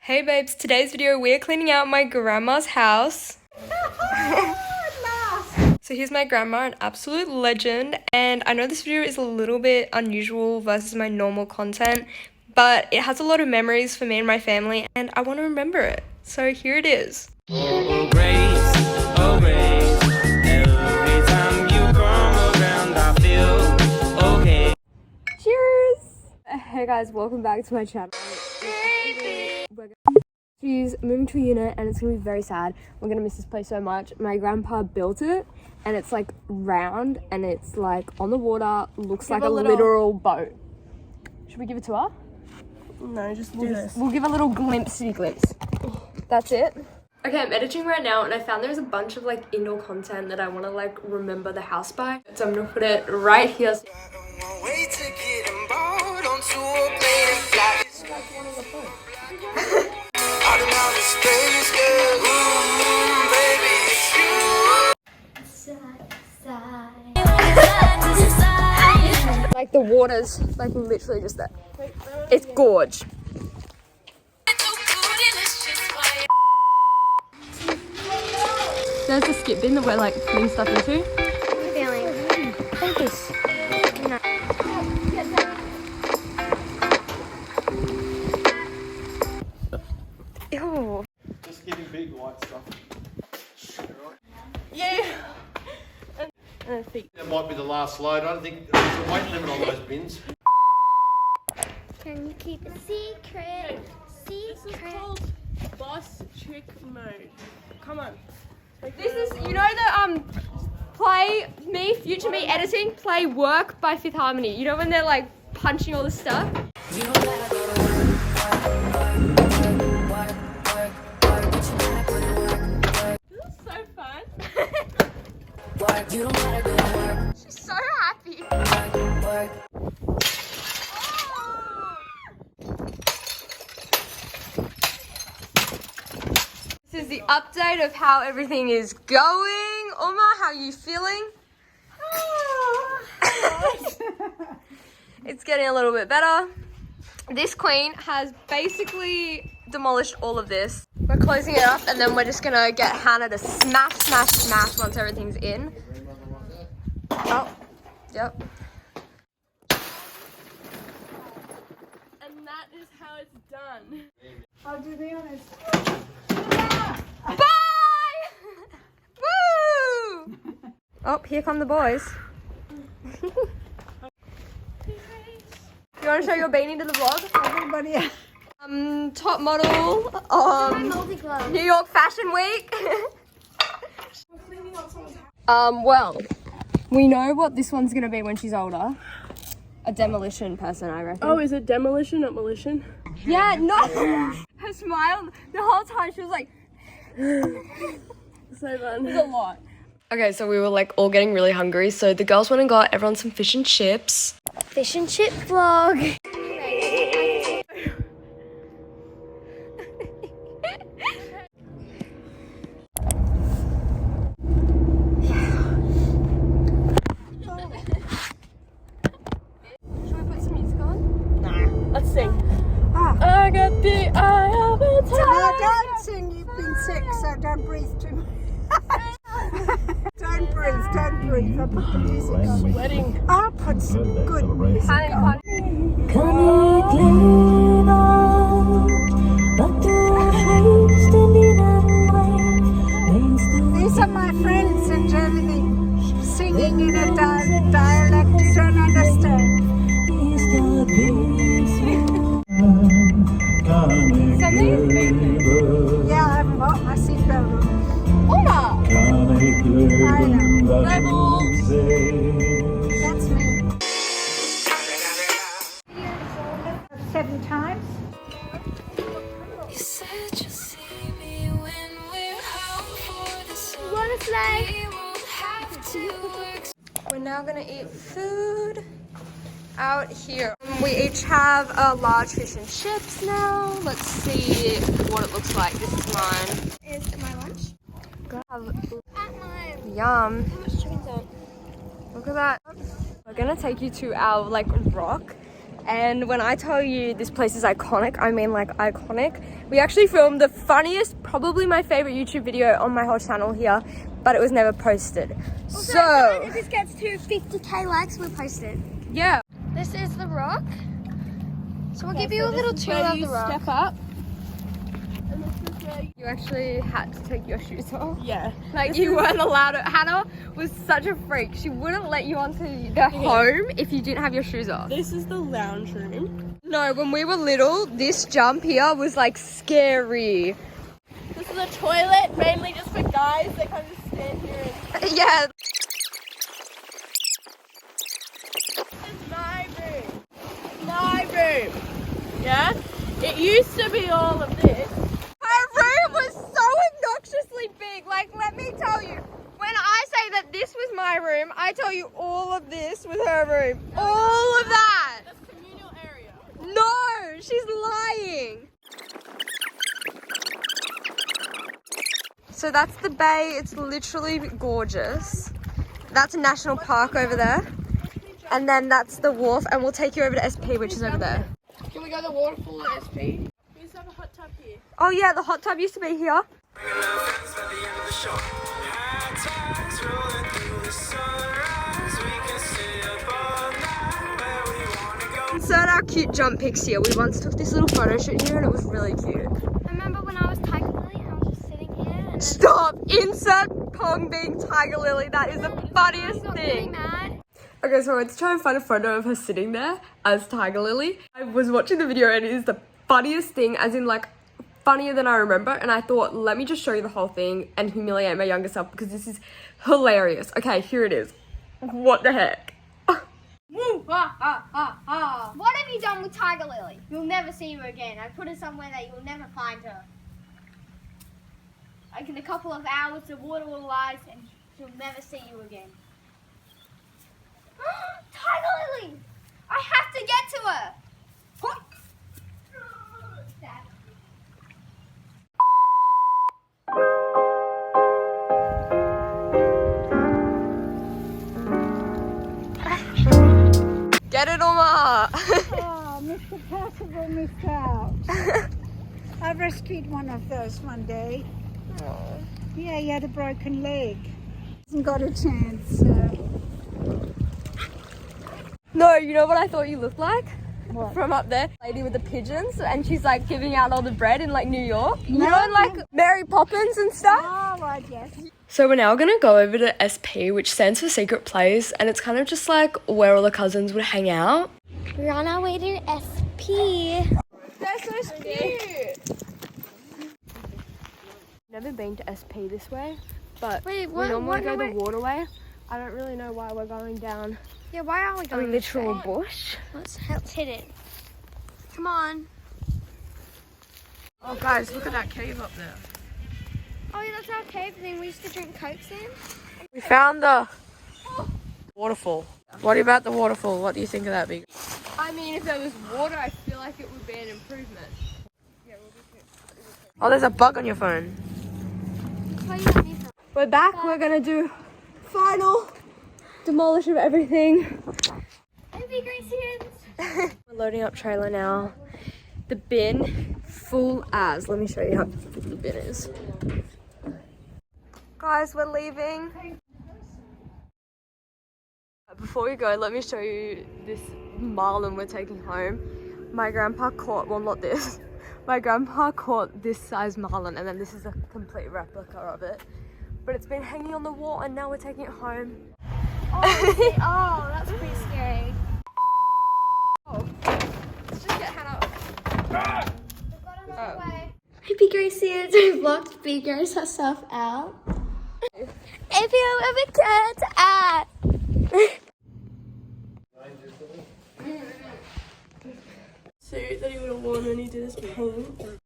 Hey babes, today's video we're cleaning out my grandma's house. So here's my grandma, an absolute legend, and I know this video is a little bit unusual versus my normal content, but it has a lot of memories for me and my family and I want to remember it. So here it is. Oh Grace, oh Grace, every time you come around I feel okay. Cheers! Hey guys, welcome back to my channel. She's moving to a unit and it's gonna be very sad. We're gonna miss this place so much. My grandpa built it and it's like round and it's like on the water, looks like a literal boat. Should we give it to her? No, just do this. We'll give a little glimpse. That's it. Okay, I'm editing right now and I found there's a bunch of like indoor content that I want to like remember the house by. So I'm gonna put it right here. Like the water's like literally just there. It's gorge. There's a skip bin that we're like putting stuff into. Focus. Ew. Just getting big white stuff. Yeah. That might be the last load. I don't think there's a weight limit on those bins. Can you keep a secret? This is called boss trick mode. Come on. This is, you know the play me, future me editing, play Work by Fifth Harmony. You know when they're like punching all the stuff? This is so fun. She's so happy. This is the update of how everything is going. Oma, how are you feeling? It's getting a little bit better. This queen has basically demolished all of this. We're closing it up and then we're just gonna get Hannah to smash once everything's in. Oh, yep. And that is how it's done. I'll do the honors. Bye! Woo! Oh, here come the boys. You want to show your beanie to the vlog? Everybody else. Top model, New York Fashion Week. Well, we know what this one's gonna be when she's older. A demolition person, I reckon. Oh, is it demolition, not milition? Yeah, no! Her smile, the whole time she was like, So fun. a lot. Okay, so we were like all getting really hungry, so the girls went and got everyone some fish and chips. Fish and chip vlog. Let's sing. I got the eye of a tiger. No, don't sing. You've been sick, so don't breathe too much. Don't breathe. I'll put the music on. Wedding. I'll put some good music on. These are my friends in Germany, singing in a dialect you don't understand. Yeah, I haven't got my seatbelt on. Oma! I know. Rebels! That's me. 7 times. Wanna play? We're now gonna eat food out here. We each have a large fish and chips now. Let's see what it looks like. This is mine. Is my lunch? At mine. Yum. How much chicken's on? Look at that. We're gonna take you to our like rock And when I tell you this place is iconic, I mean like iconic. We actually filmed the funniest, probably my favorite YouTube video on my whole channel here, but it was never posted. So if this gets to 50k likes, we'll post it. yeah. This is the rock. So we'll give you a little tour of the rock. Step up. You actually had to take your shoes off. Yeah. Like you weren't allowed to. Hannah was such a freak. She wouldn't let you onto the home if you didn't have your shoes off. This is the lounge room. No, when we were little, this jump here was like scary. This is a toilet, mainly just for guys that kind of stand here and... Yeah. This is my room. My room. Yeah? It used to be all of this. Her room was so obnoxiously big. Like, let me tell you, when I say that this was my room, I tell you all of this was her room. All of that. That's communal area. No, she's lying. So that's the bay. It's literally gorgeous. That's a national park over there. And then that's the wharf, and we'll take you over to SP, which is over there. Can we go to the waterfall at SP? We used to have a hot tub here. Oh yeah, the hot tub used to be here. Insert our cute jump pics here. We once took this little photo shoot here and it was really cute. I remember when I was Tiger Lily and I was just sitting here and Stop! Insert Pong being Tiger Lily. That is the funniest got really thing. mad. Okay, so I went to try and find a photo of her sitting there as Tiger Lily. I was watching the video and it is the funniest thing, as in like funnier than I remember, and I thought, let me just show you the whole thing and humiliate my younger self because this is hilarious. Okay, here it is. What the heck? What have you done with Tiger Lily? You'll never see her again. I put her somewhere that you'll never find her. Like in a couple of hours, the water will rise and she'll never see you again. Tiger Lily! I have to get to her! Get it, Oma! Oh, Mr. Percival missed out. I rescued one of those one day. Yeah, he had a broken leg. Hasn't got a chance. No, you know what I thought you looked like? What? From up there, lady with the pigeons, and she's like giving out all the bread in like New York. You No, know, in, like Mary Poppins and stuff. Oh, right, yes. So we're now gonna go over to SP, which stands for Secret Place, and it's kind of just like where all the cousins would hang out. We're on our way to SP. They're so cute. Never been to SP this way, but Wait, we what- normally what go way? the waterway. I don't really know why we're going down Yeah, why are we a going literal this way? bush. Let's hit it. Come on. Oh guys, look at that cave up there. Oh yeah, that's our cave thing. We used to drink Cokes in. We found the waterfall. What about the waterfall? What do you think of that, Big? I mean, if there was water, I feel like it would be an improvement. Oh, there's a bug on your phone. Why you got me from? We're back. We're gonna do final demolish of everything. Hey, Bgraceys. We're loading up trailer now. The bin full as. Let me show you how full the bin is. Guys, we're leaving. Before we go, let me show you this marlin we're taking home. My grandpa caught, well not this, my grandpa caught this size marlin, and then this is a complete replica of it. But it's been hanging on the wall and now we're taking it home. Oh, that's pretty scary. Let's just get Hannah. Oh. Hey, Bgraceys. We vlogged Bgrace herself out. If you ever get at. Suit that he would have worn when he did his paint.